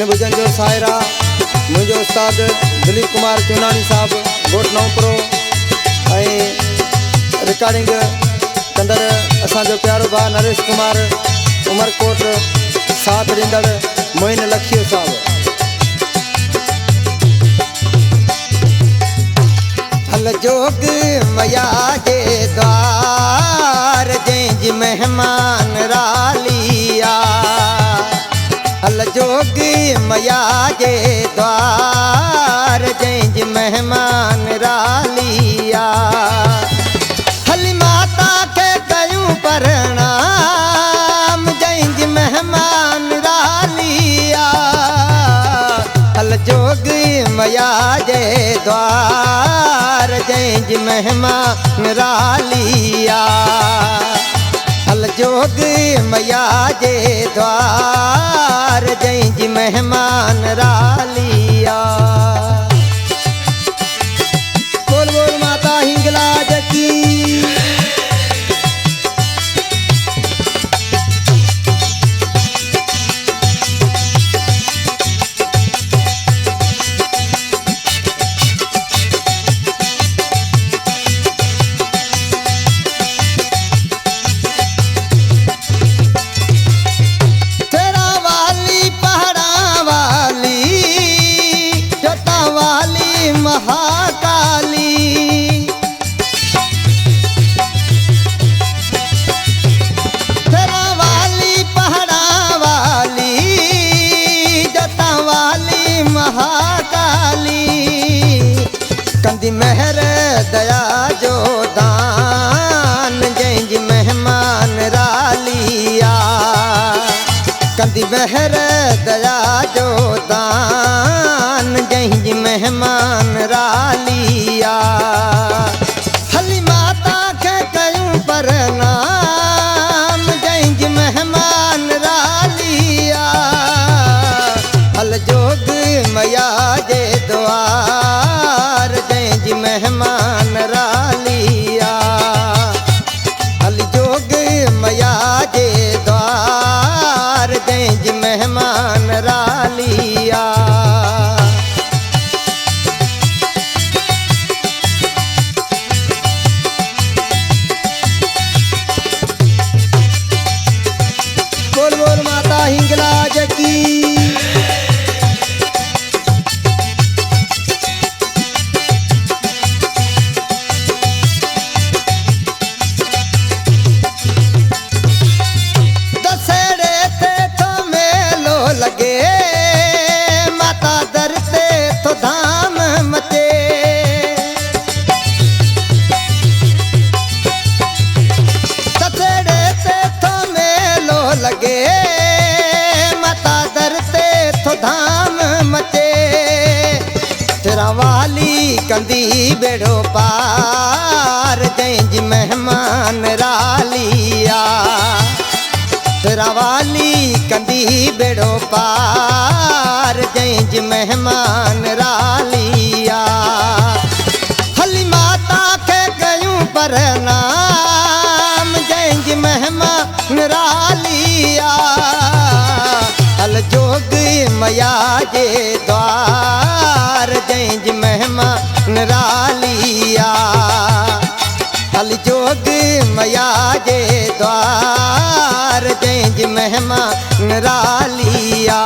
इन भजन जो सायरा मुझो उस्ताद दिलीप कुमार चुनानी साहब गोट नौपरो रिकॉर्डिंग कंदड़ असो प्यारो भा नरेश कुमार उमरकोट साथ ॾींदड़ मोइन लखियो साहब। हल जोग मया जे द्वार जंहिंजी मेहमान रालिया हल जोग मया जे द्वार जंहिंजी मेहमान रालिया हली माता के कयूं प्रणाम जंहिंजी मेहमान रालिया हल जोग मया जे द्वार जंहिंजी मेहमान रालिया हल जोग मया जे द्वार जंहिंजी मेहमान रालिया। बोल बोल माता हिंगलाज की। महाकाली तेरा वाली पहाड़ा वाली जता वाली महाकाली कंदी मेहर दया जो दान जंहिंजी मेहमान रालिया कंदी मेहर दया जो दान जंहिंजी मेहमान रालिया हली माता के कयूं प्रणाम जंहिंजी मेहमान रालिया हल जोग मया जे द्वार जंहिंजी मेहमान रालिया हल जोग मया जे द्वार जंहिंजी मेहमान रालिया। बोल बोल माता हिंगलाज की। दशहरे ते तो मेलो लगे माता दर ते तो धाम मचे दशहरे ते तो मेलो लगे माता दर ते तो धाम मचे तेरा वाली कंदी बेड़ो पार जंहिंजी मेहमान रालिया तेरा वाली कंदी बेड़ो पार जंहिंजी मेहमान रालिया हली माता के कयूं प्रणाम जंहिंजी मेहमान रालिया हल जोग मया जे द्वार जंहिंजी मेहमान रालिया हल जोग मया जे द्वार जंहिंजी मेहमान रालिया।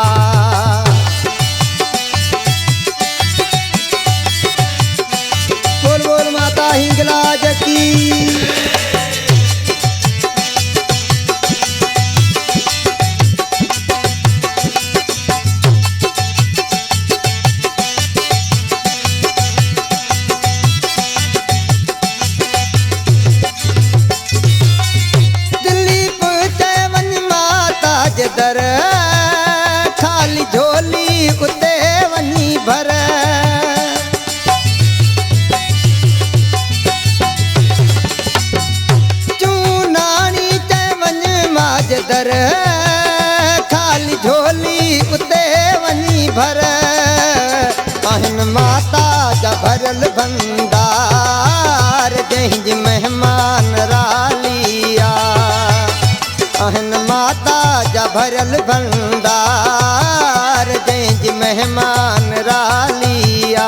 बोल बोल माता हिंगलाज की। दर खाली झोली उते वनी भर चूनानी ते वन माज दर खाली झोली उते वनी भर आहिन माता जा भरल भंडार जंहिंजी मेहमान रालिया आहिन माता जा भरल भंडार जंहिंजी मेहमान रालिया।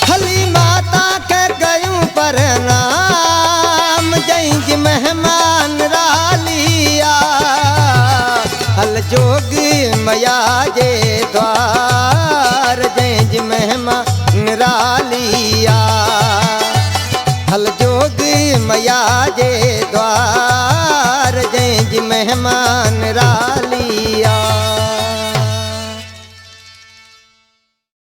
हली माता के गयूं पर नाम जंहिंजी मेहमान रालिया। हल जोगी मया जे द्वार जंहिंजी मेहमान रालिया। हल जोगी मया जे द्वार जंहिंजी मेहमान रालिया।